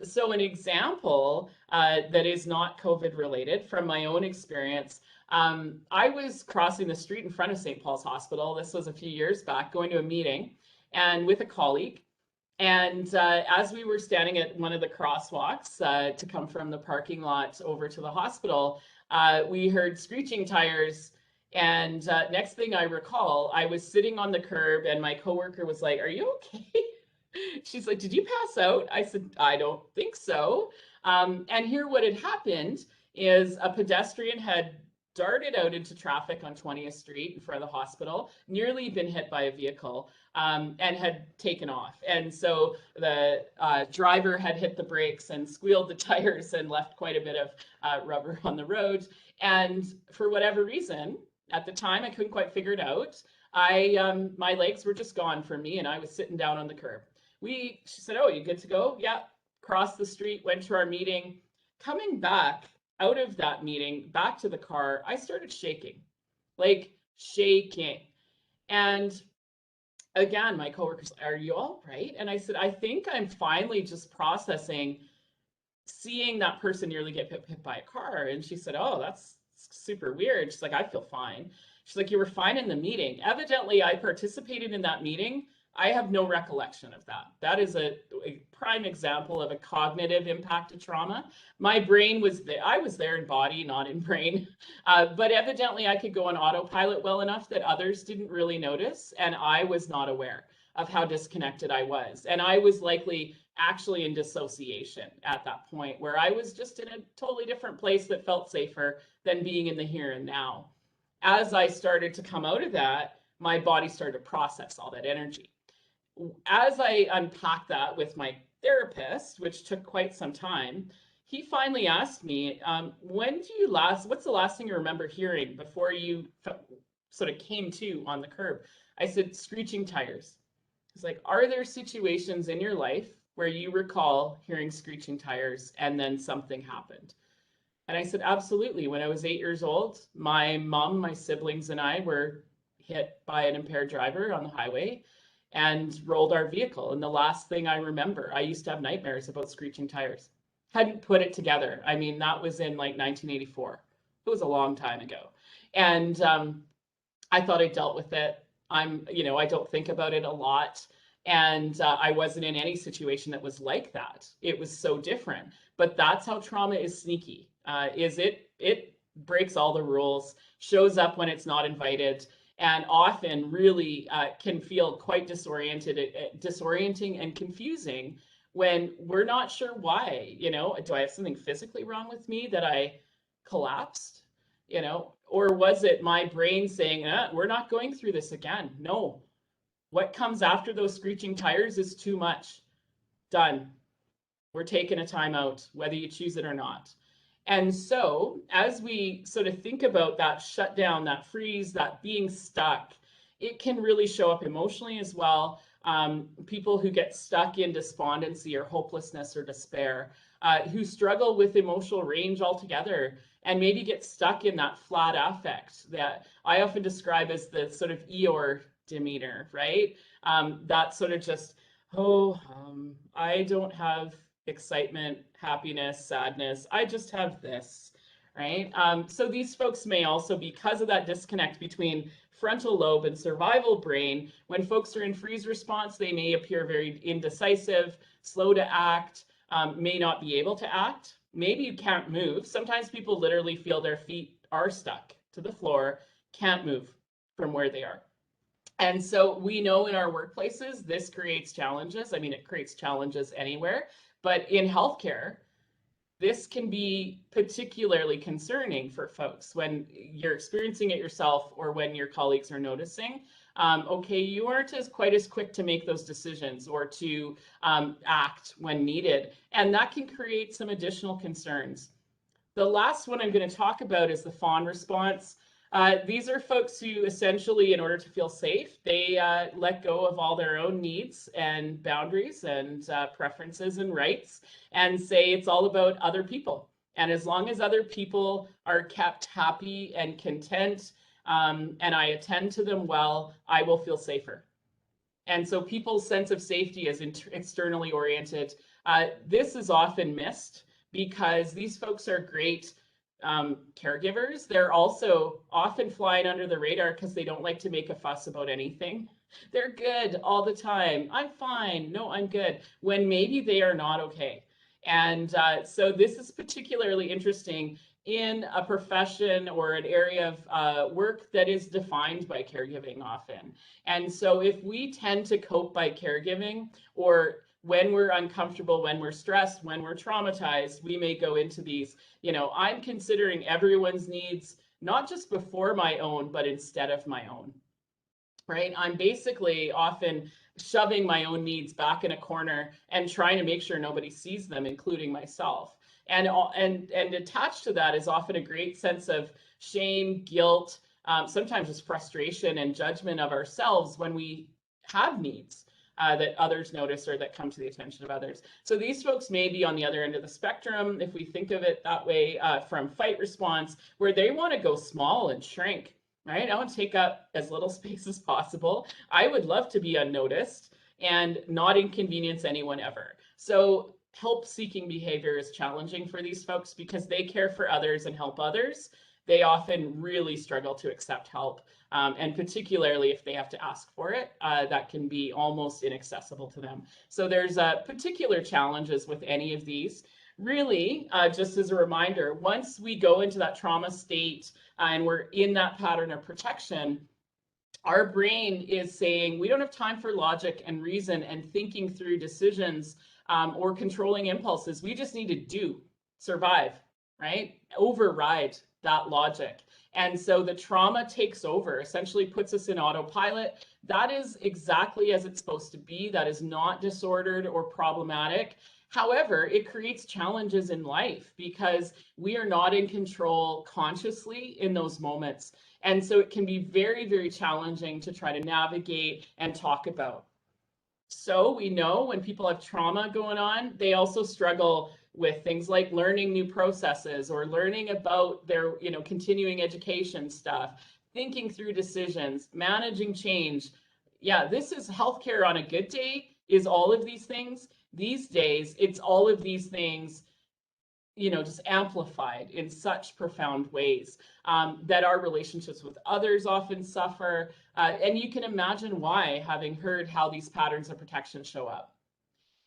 So an example that is not COVID related from my own experience, I was crossing the street in front of St. Paul's Hospital. This was a few years back, going to a meeting and with a colleague. And as we were standing at one of the crosswalks to come from the parking lot over to the hospital, we heard screeching tires. And next thing I recall, I was sitting on the curb and my coworker was like, "Are you okay?" She's like, "Did you pass out?" I said, "I don't think so." And here what had happened is a pedestrian had darted out into traffic on 20th Street in front of the hospital, nearly been hit by a vehicle, and had taken off. And so the driver had hit the brakes and squealed the tires and left quite a bit of rubber on the road. And for whatever reason, at the time, I couldn't quite figure it out. My legs were just gone from me, and I was sitting down on the curb. She said, "Oh, you good to go?" Yeah. Crossed the street, went to our meeting. Coming back out of that meeting, back to the car, I started shaking, like shaking. And again, my coworkers, "Are you all right?" And I said, "I think I'm finally just processing seeing that person nearly get hit by a car." And she said, "Oh, that's super weird." She's like, "I feel fine." She's like, "You were fine in the meeting." Evidently, I participated in that meeting I have no recollection of that. That is a prime example of a cognitive impact of trauma. My brain was there. I was there in body, not in brain. But evidently I could go on autopilot well enough that others didn't really notice. And I was not aware of how disconnected I was. And I was likely actually in dissociation at that point, where I was just in a totally different place that felt safer than being in the here and now. As I started to come out of that, my body started to process all that energy. As I unpacked that with my therapist, which took quite some time, he finally asked me, what's the last thing you remember hearing before you sort of came to on the curb? I said, screeching tires. He's like, are there situations in your life where you recall hearing screeching tires and then something happened? And I said, absolutely. When I was 8 years old, my mom, my siblings, and I were hit by an impaired driver on the highway and rolled our vehicle. And the last thing I remember, I used to have nightmares about screeching tires. Hadn't put it together. I mean, that was in like 1984. It was a long time ago. And I thought I dealt with it. I don't think about it a lot. And I wasn't in any situation that was like that. It was so different. But that's how trauma is sneaky. It breaks all the rules, shows up when it's not invited, and often really can feel quite disorienting and confusing when we're not sure why. Do I have something physically wrong with me that I collapsed? Or was it my brain saying, we're not going through this again? No. What comes after those screeching tires is too much. Done. We're taking a time out, whether you choose it or not. And so as we sort of think about that shutdown, that freeze, that being stuck, it can really show up emotionally as well. People who get stuck in despondency or hopelessness or despair, who struggle with emotional range altogether and maybe get stuck in that flat affect that I often describe as the sort of Eeyore demeanor, right? That sort of just, I don't have excitement, happiness, sadness. I just have this, right? So these folks may also, because of that disconnect between frontal lobe and survival brain, when folks are in freeze response, they may appear very indecisive, slow to act, may not be able to act. Maybe you can't move. Sometimes people literally feel their feet are stuck to the floor, can't move from where they are. And so we know in our workplaces, this creates challenges. I mean, it creates challenges anywhere, but in healthcare, this can be particularly concerning for folks when you're experiencing it yourself or when your colleagues are noticing. Okay, you aren't quite as quick to make those decisions or to act when needed, and that can create some additional concerns. The last one I'm going to talk about is the fawn response. These are folks who essentially, in order to feel safe, they let go of all their own needs and boundaries and preferences and rights and say it's all about other people. And as long as other people are kept happy and content and I attend to them well, I will feel safer. And so people's sense of safety is externally oriented. This is often missed because these folks are great caregivers. They're also often flying under the radar because they don't like to make a fuss about anything. They're good all the time. I'm fine. No, I'm good. When maybe they are not okay. And so this is particularly interesting in a profession or an area of work that is defined by caregiving often. And so if we tend to cope by caregiving, or when we're uncomfortable, when we're stressed, when we're traumatized, we may go into these, I'm considering everyone's needs, not just before my own, but instead of my own, right? I'm basically often shoving my own needs back in a corner and trying to make sure nobody sees them, including myself. And attached to that is often a great sense of shame, guilt, sometimes just frustration and judgment of ourselves when we have needs that others notice or that come to the attention of others. So these folks may be on the other end of the spectrum, if we think of it that way, from fight response, where they want to go small and shrink, right? I want to take up as little space as possible. I would love to be unnoticed and not inconvenience anyone ever. So help-seeking behavior is challenging for these folks because they care for others and help others. they often really struggle to accept help. And particularly if they have to ask for it, that can be almost inaccessible to them. So there's particular challenges with any of these. Really, just as a reminder, once we go into that trauma state and we're in that pattern of protection, our brain is saying we don't have time for logic and reason and thinking through decisions or controlling impulses. We just need to do, survive, right? Override that logic. And so the trauma takes over, essentially puts us in autopilot. That is exactly as it's supposed to be. That is not disordered or problematic. However, it creates challenges in life because we are not in control consciously in those moments. And so it can be very, very challenging to try to navigate and talk about. So we know when people have trauma going on, they also struggle with things like learning new processes or learning about their, continuing education stuff, thinking through decisions, managing change. Yeah, this is healthcare on a good day is all of these things. These days, it's all of these things just amplified in such profound ways that our relationships with others often suffer. And you can imagine why, having heard how these patterns of protection show up.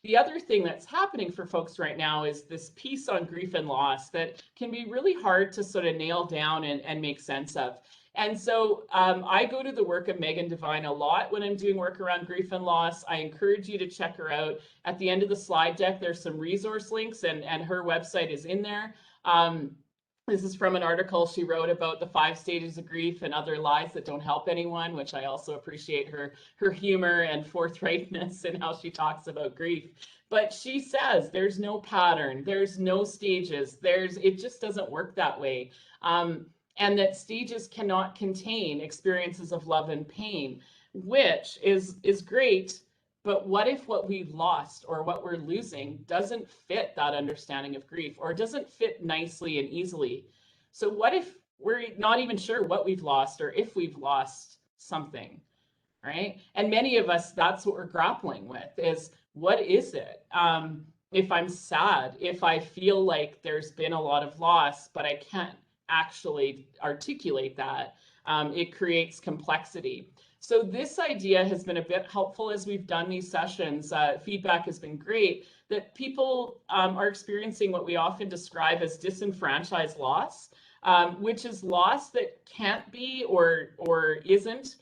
The other thing that's happening for folks right now is this piece on grief and loss that can be really hard to sort of nail down and make sense of. And so I go to the work of Megan Devine a lot when I'm doing work around grief and loss. I encourage you to check her out. At the end of the slide deck, there's some resource links and her website is in there. This is from an article she wrote about the 5 stages of grief and other lies that don't help anyone, which I also appreciate her humor and forthrightness in how she talks about grief. But she says there's no pattern, there's no stages, it just doesn't work that way. And that stages cannot contain experiences of love and pain, which is great. But what if what we've lost or what we're losing doesn't fit that understanding of grief or doesn't fit nicely and easily? So what if we're not even sure what we've lost or if we've lost something, right? And many of us, that's what we're grappling with is, what is it? If I'm sad, if I feel like there's been a lot of loss, but I can't actually articulate that, it creates complexity. So this idea has been a bit helpful as we've done these sessions. Feedback has been great that people are experiencing what we often describe as disenfranchised loss, which is loss that can't be or isn't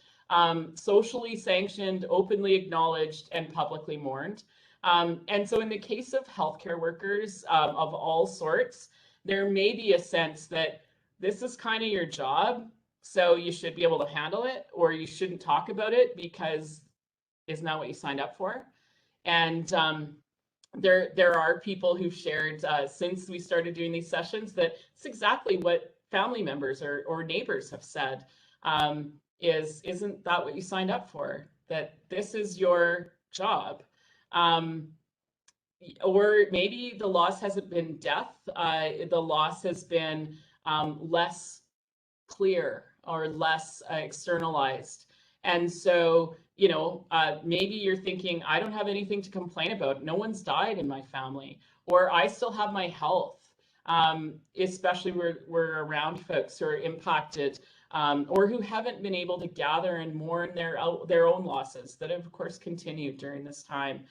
socially sanctioned, openly acknowledged, and publicly mourned. And so in the case of healthcare workers of all sorts, there may be a sense that this is kind of your job, so you should be able to handle it, or you shouldn't talk about it because isn't that what you signed up for? And there are people who've shared since we started doing these sessions that it's exactly what family members or neighbors have said. Isn't that what you signed up for? That this is your job. Or maybe the loss hasn't been death. The loss has been less clear or less externalized. And so, maybe you're thinking, I don't have anything to complain about. No one's died in my family, or I still have my health, especially we're around folks who are impacted or who haven't been able to gather and mourn their own losses that have, of course, continued during this time.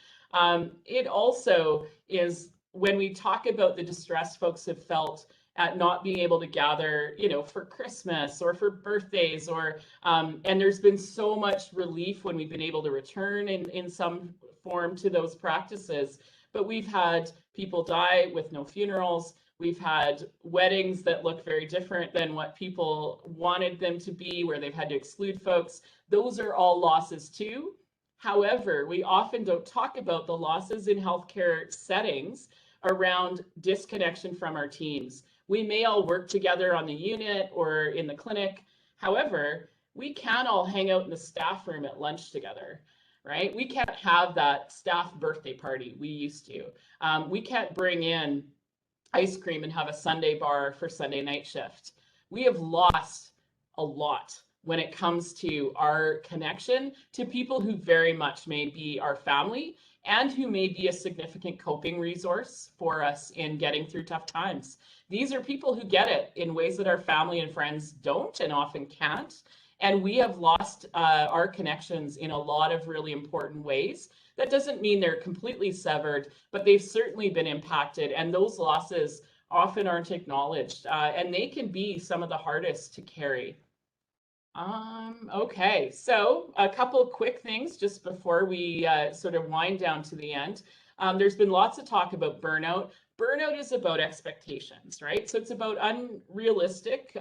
It also is when we talk about the distress folks have felt at not being able to gather, for Christmas or for birthdays, or and there's been so much relief when we've been able to return in some form to those practices. But we've had people die with no funerals. We've had weddings that look very different than what people wanted them to be, where they've had to exclude folks. Those are all losses too. However, we often don't talk about the losses in healthcare settings around disconnection from our teams. We may all work together on the unit or in the clinic. However, we can't all hang out in the staff room at lunch together, right? We can't have that staff birthday party we used to. We can't bring in ice cream and have a Sunday bar for Sunday night shift. We have lost a lot when it comes to our connection to people who very much may be our family and who may be a significant coping resource for us in getting through tough times. These are people who get it in ways that our family and friends don't and often can't. And we have lost our connections in a lot of really important ways. That doesn't mean they're completely severed, but they've certainly been impacted. And those losses often aren't acknowledged, and they can be some of the hardest to carry. Okay, so a couple of quick things just before we sort of wind down to the end. There's been lots of talk about burnout. Burnout is about expectations, right? So it's about unrealistic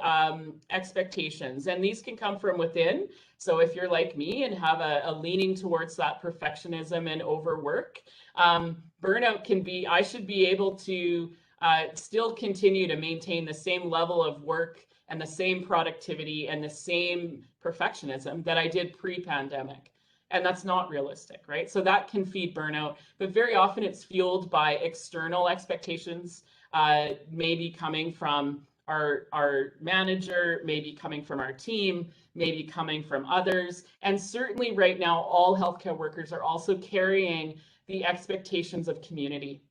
expectations, and these can come from within. So if you're like me and have a leaning towards that perfectionism and overwork, burnout can be, I should be able to still continue to maintain the same level of work and the same productivity and the same perfectionism that I did pre-pandemic. And that's not realistic, right? So that can feed burnout, but very often it's fueled by external expectations, maybe coming from our manager, maybe coming from our team, maybe coming from others. And certainly right now, all healthcare workers are also carrying the expectations of community,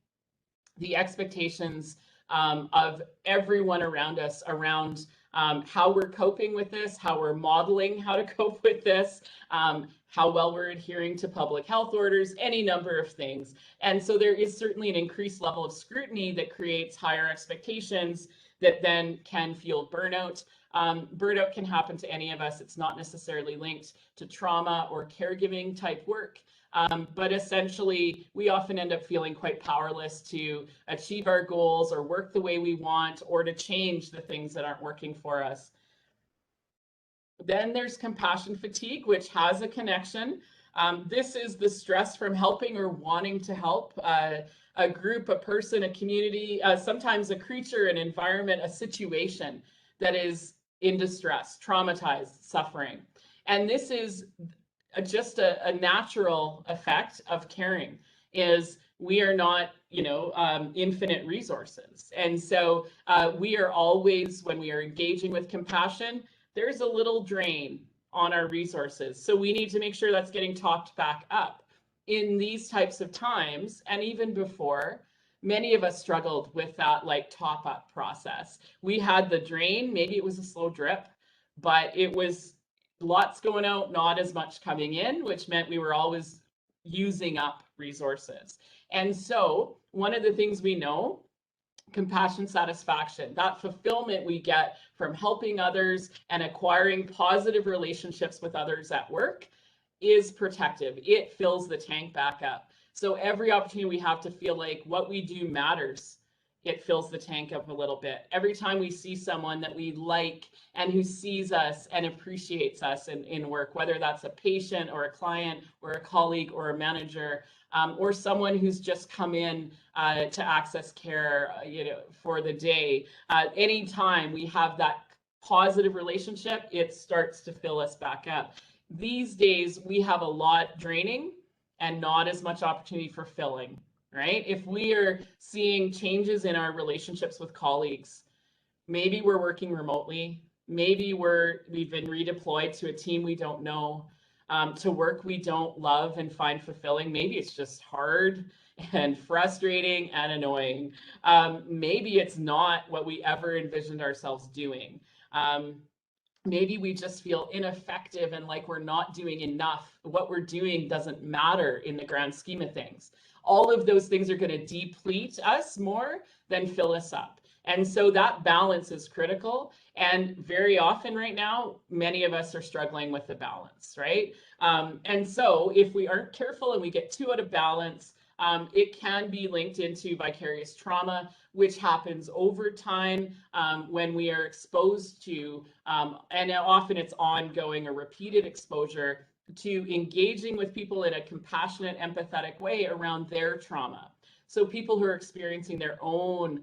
the expectations of everyone around us around how we're coping with this, how we're modeling how to cope with this, how well we're adhering to public health orders, any number of things. And so there is certainly an increased level of scrutiny that creates higher expectations that then can fuel burnout. Burnout can happen to any of us. It's not necessarily linked to trauma or caregiving type work. But essentially, we often end up feeling quite powerless to achieve our goals or work the way we want or to change the things that aren't working for us. Then there's compassion fatigue, which has a connection. This is the stress from helping or wanting to help a group, a person, a community, sometimes a creature, an environment, a situation that is in distress, traumatized, suffering. And this is just a natural effect of caring, is we are not, infinite resources. And so we are always, when we are engaging with compassion, there's a little drain on our resources. So we need to make sure that's getting topped back up. In these types of times, and even before, many of us struggled with that like top up process. We had the drain, maybe it was a slow drip, but it was lots going out, not as much coming in, which meant we were always using up resources. And so one of the things we know, compassion satisfaction, that fulfillment we get from helping others and acquiring positive relationships with others at work, is protective. It fills the tank back up. So every opportunity we have to feel like what we do matters, it fills the tank up a little bit. Every time we see someone that we like and who sees us and appreciates us in work, whether that's a patient or a client or a colleague or a manager, or someone who's just come in to access care, for the day, anytime we have that positive relationship, it starts to fill us back up. These days, we have a lot draining and not as much opportunity for filling, right? If we are seeing changes in our relationships with colleagues, maybe we're working remotely, maybe we've been redeployed to a team we don't know, to work we don't love and find fulfilling. Maybe it's just hard and frustrating and annoying. Maybe it's not what we ever envisioned ourselves doing. Maybe we just feel ineffective and like we're not doing enough. What we're doing doesn't matter in the grand scheme of things. All of those things are going to deplete us more than fill us up. And so that balance is critical. And very often right now, many of us are struggling with the balance, right? And so if we aren't careful and we get too out of balance, it can be linked into vicarious trauma, which happens over time when we are exposed to, and often it's ongoing or repeated exposure to engaging with people in a compassionate, empathetic way around their trauma. So people who are experiencing their own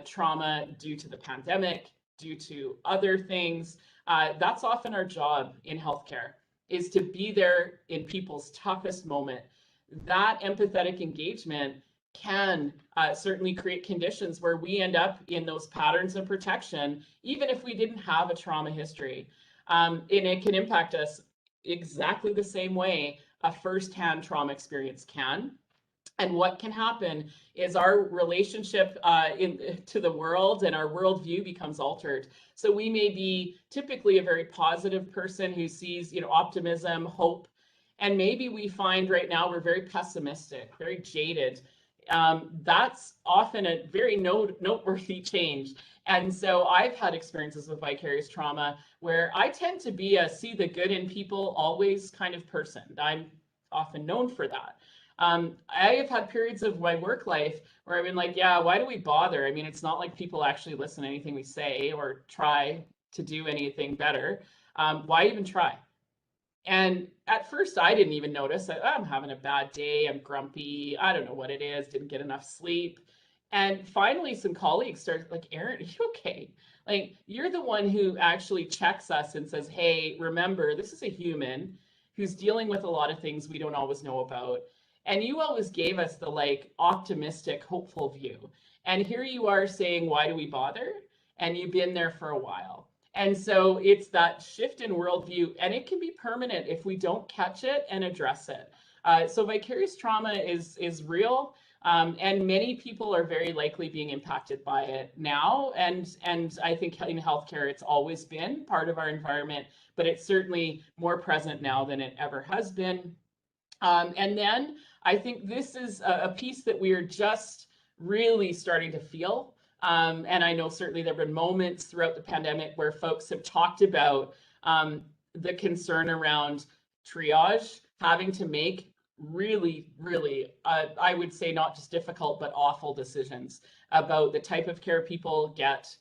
trauma due to the pandemic, due to other things, that's often our job in healthcare, is to be there in people's toughest moment. That empathetic engagement can certainly create conditions where we end up in those patterns of protection, even if we didn't have a trauma history. And it can impact us exactly the same way a firsthand trauma experience can. And what can happen is our relationship to the world and our worldview becomes altered. So we may be typically a very positive person who sees, optimism, hope, and maybe we find right now we're very pessimistic, very jaded. That's often a very noteworthy change. And so I've had experiences with vicarious trauma where I tend to be a see the good in people always kind of person. I'm often known for that. I have had periods of my work life where I've been like, yeah, why do we bother? I mean, it's not like people actually listen to anything we say or try to do anything better. Why even try? And at first, I didn't even notice that I'm having a bad day. I'm grumpy. I don't know what it is. Didn't get enough sleep. And finally, some colleagues started like, Erin, are you okay? Like, you're the one who actually checks us and says, hey, remember, this is a human who's dealing with a lot of things we don't always know about. And you always gave us the like optimistic, hopeful view. And here you are saying, why do we bother? And you've been there for a while. And so it's that shift in worldview, and it can be permanent if we don't catch it and address it. So vicarious trauma is real, and many people are very likely being impacted by it now. And I think in healthcare, it's always been part of our environment, but it's certainly more present now than it ever has been. And then I think this is a piece that we are just really starting to feel. And I know certainly there have been moments throughout the pandemic where folks have talked about the concern around triage, having to make really, really, I would say not just difficult, but awful decisions about the type of care people get,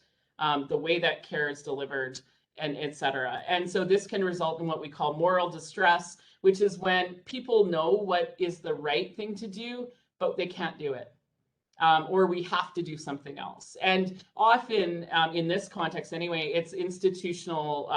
the way that care is delivered, and et cetera. And so this can result in what we call moral distress, which is when people know what is the right thing to do, but they can't do it. Or we have to do something else. And often in this context anyway, it's institutional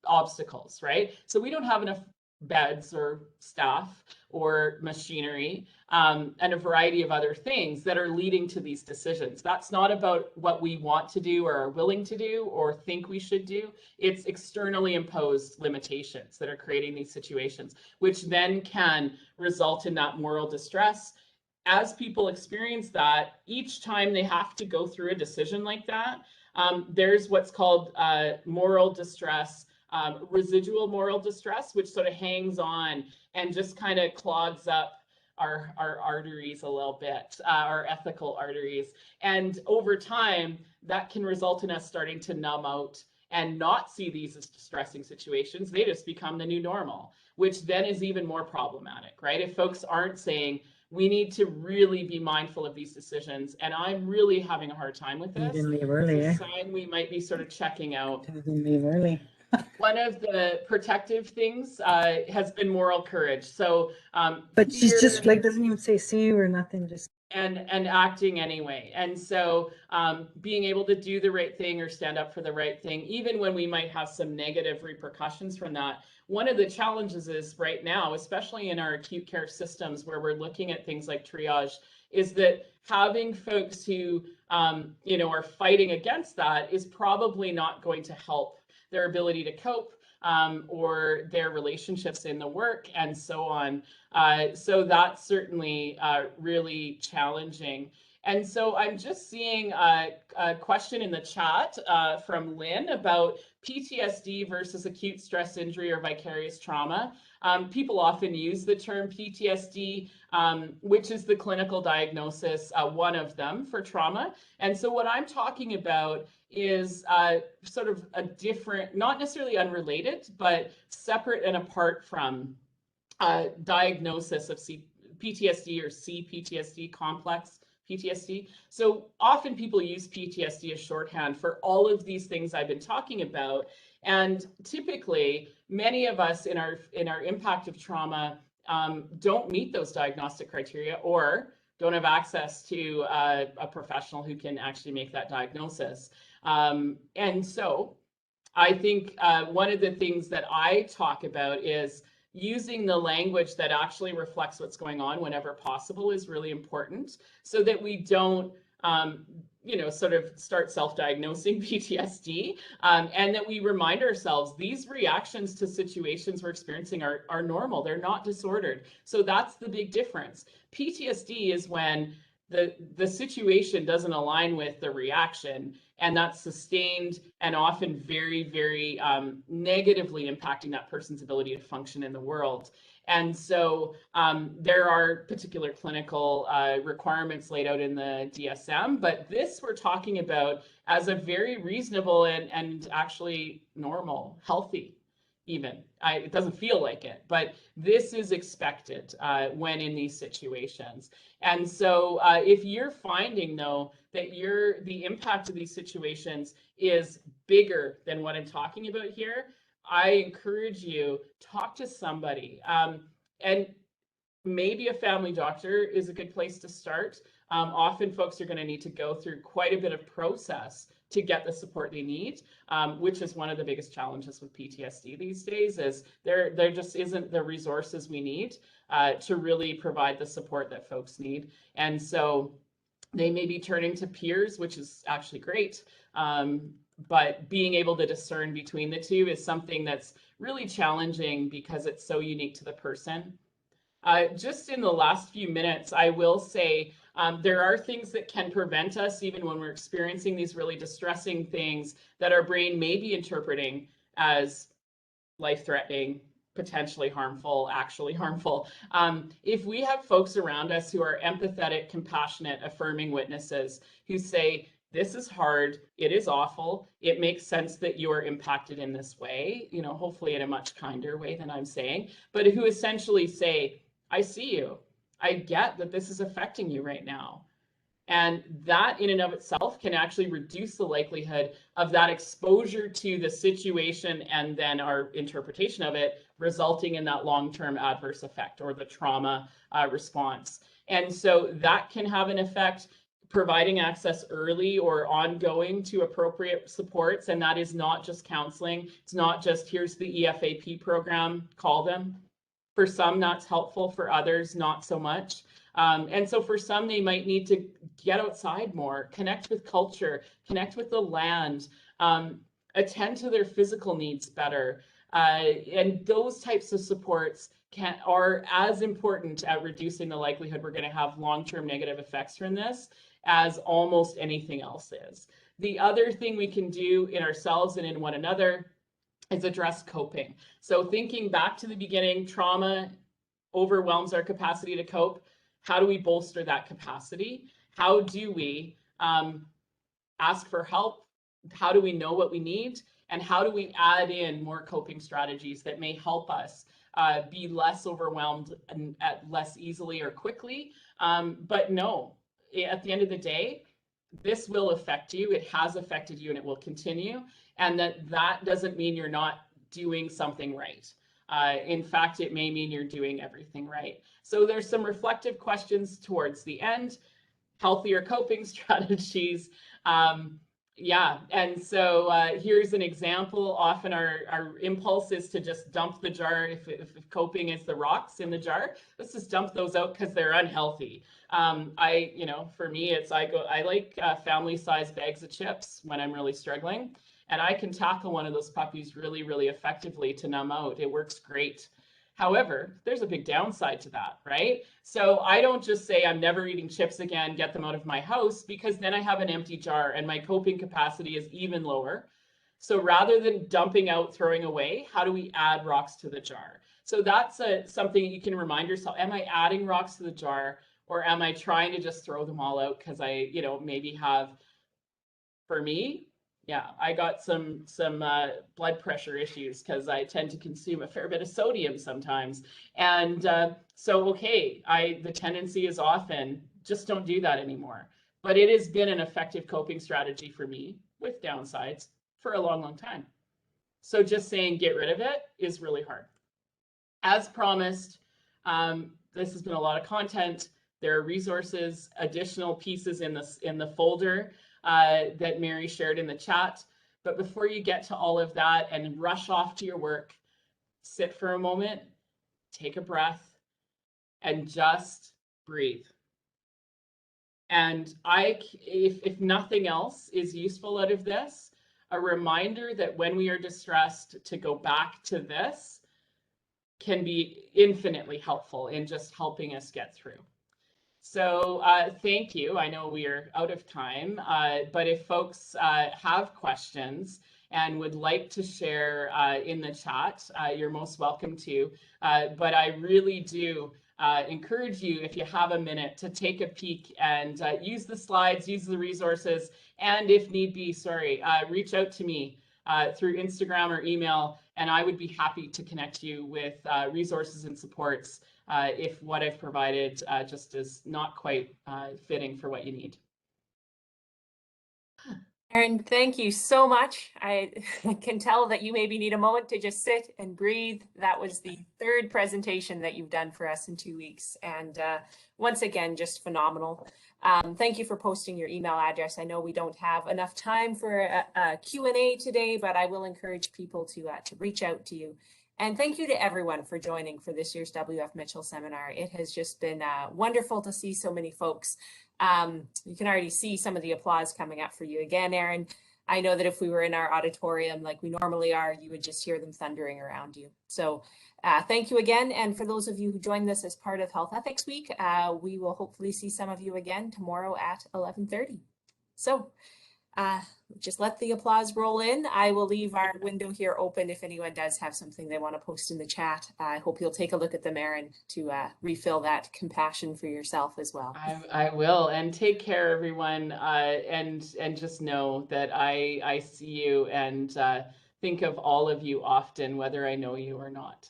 obstacles, right? So we don't have enough beds or staff or machinery and a variety of other things that are leading to these decisions. That's not about what we want to do or are willing to do or think we should do. It's externally imposed limitations that are creating these situations, which then can result in that moral distress. As people experience that, each time they have to go through a decision like that, there's what's called moral distress, residual moral distress, which sort of hangs on and just kind of clogs up our arteries a little bit, our ethical arteries. And over time, that can result in us starting to numb out and not see these as distressing situations. They just become the new normal, which then is even more problematic, right? If folks aren't saying, we need to really be mindful of these decisions. And I'm really having a hard time with this. Didn't leave early, It's a sign we might be sort of checking out. Didn't leave early. One of the protective things has been moral courage. So, But she's fear, just like, doesn't even say see you or nothing, just. and acting anyway. And so being able to do the right thing or stand up for the right thing, even when we might have some negative repercussions from that. One of the challenges is right now, especially in our acute care systems where we're looking at things like triage, is that having folks who are fighting against that is probably not going to help their ability to cope or their relationships in the work and so on. So that's certainly really challenging. And so I'm just seeing a question in the chat from Lynn about PTSD versus acute stress injury or vicarious trauma. People often use the term PTSD, which is the clinical diagnosis, one of them for trauma. And so what I'm talking about is sort of a different, not necessarily unrelated, but separate and apart from diagnosis of PTSD or CPTSD, complex PTSD. So often people use PTSD as shorthand for all of these things I've been talking about. And typically, many of us in our impact of trauma don't meet those diagnostic criteria or don't have access to a professional who can actually make that diagnosis. And so I think one of the things that I talk about is using the language that actually reflects what's going on whenever possible is really important so that we don't, sort of start self-diagnosing PTSD, and that we remind ourselves these reactions to situations we're experiencing are normal. They're not disordered. So that's the big difference. PTSD is when the situation doesn't align with the reaction, and that's sustained and often very, very negatively impacting that person's ability to function in the world. And so there are particular clinical requirements laid out in the DSM, but this we're talking about as a very reasonable and actually normal, healthy even. It doesn't feel like it, but this is expected when in these situations. And so if you're finding, though, that the impact of these situations is bigger than what I'm talking about here, I encourage you, talk to somebody. And maybe a family doctor is a good place to start. Often folks are going to need to go through quite a bit of process to get the support they need, which is one of the biggest challenges with PTSD these days, is there just isn't the resources we need to really provide the support that folks need. And so they may be turning to peers, which is actually great. But being able to discern between the two is something that's really challenging because it's so unique to the person. Just in the last few minutes, I will say there are things that can prevent us, even when we're experiencing these really distressing things that our brain may be interpreting as life-threatening, potentially harmful, actually harmful. If we have folks around us who are empathetic, compassionate, affirming witnesses who say, this is hard, it is awful, it makes sense that you're impacted in this way, hopefully in a much kinder way than I'm saying, but who essentially say, I see you, I get that this is affecting you right now. And that in and of itself can actually reduce the likelihood of that exposure to the situation and then our interpretation of it resulting in that long-term adverse effect or the trauma response. And so that can have an effect, providing access early or ongoing to appropriate supports. And that is not just counseling. It's not just, here's the EFAP program, call them. For some, that's helpful. For others, not so much. And so for some, they might need to get outside more, connect with culture, connect with the land, attend to their physical needs better. And those types of supports are as important at reducing the likelihood we're going to have long-term negative effects from this as almost anything else is. The other thing we can do in ourselves and in one another is address coping. So thinking back to the beginning, trauma overwhelms our capacity to cope. How do we bolster that capacity? How do we ask for help? How do we know what we need? And how do we add in more coping strategies that may help us be less overwhelmed and less easily or quickly? But no, at the end of the day, this will affect you. It has affected you and it will continue. And that doesn't mean you're not doing something right. In fact, it may mean you're doing everything right. So there's some reflective questions towards the end, healthier coping strategies. And so here's an example. Often our impulse is to just dump the jar. If coping is the rocks in the jar, let's just dump those out because they're unhealthy. For me, I like family-sized bags of chips when I'm really struggling. And I can tackle one of those puppies really, really effectively to numb out. It works great. However, there's a big downside to that, right? So I don't just say I'm never eating chips again, get them out of my house, because then I have an empty jar and my coping capacity is even lower. So rather than dumping out, throwing away, how do we add rocks to the jar? So that's something you can remind yourself. Am I adding rocks to the jar, or am I trying to just throw them all out because I, maybe have, for me, yeah, I got some blood pressure issues because I tend to consume a fair bit of sodium sometimes. And the tendency is often just don't do that anymore. But it has been an effective coping strategy for me with downsides for a long, long time. So just saying get rid of it is really hard. As promised, this has been a lot of content. There are resources, additional pieces in the folder that Mary shared in the chat. But before you get to all of that and rush off to your work, sit for a moment, take a breath, and just breathe. And if nothing else is useful out of this, a reminder that when we are distressed, to go back to this can be infinitely helpful in just helping us get through. So thank you. I know we are out of time, but if folks have questions and would like to share in the chat, you're most welcome to. But I really do encourage you, if you have a minute, to take a peek and use the slides, use the resources, and if need be, reach out to me through Instagram or email, and I would be happy to connect you with resources and supports if what I've provided just is not quite fitting for what you need. Erin, thank you so much. I can tell that you maybe need a moment to just sit and breathe. That was the third presentation that you've done for us in 2 weeks. And once again, just phenomenal. Thank you for posting your email address. I know we don't have enough time for a Q&A today, but I will encourage people to reach out to you. And thank you to everyone for joining for this year's WF Mitchell seminar. It has just been wonderful to see so many folks. You can already see some of the applause coming up for you again, Erin. I know that if we were in our auditorium like we normally are, you would just hear them thundering around you. So thank you again. And for those of you who joined us as part of Health Ethics Week, we will hopefully see some of you again tomorrow at 11:30. So just let the applause roll in. I will leave our window here open if anyone does have something they want to post in the chat. I hope you'll take a look at them, Erin, to refill that compassion for yourself as well. I will, and take care, everyone, and just know that I see you and think of all of you often, whether I know you or not.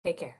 Take care.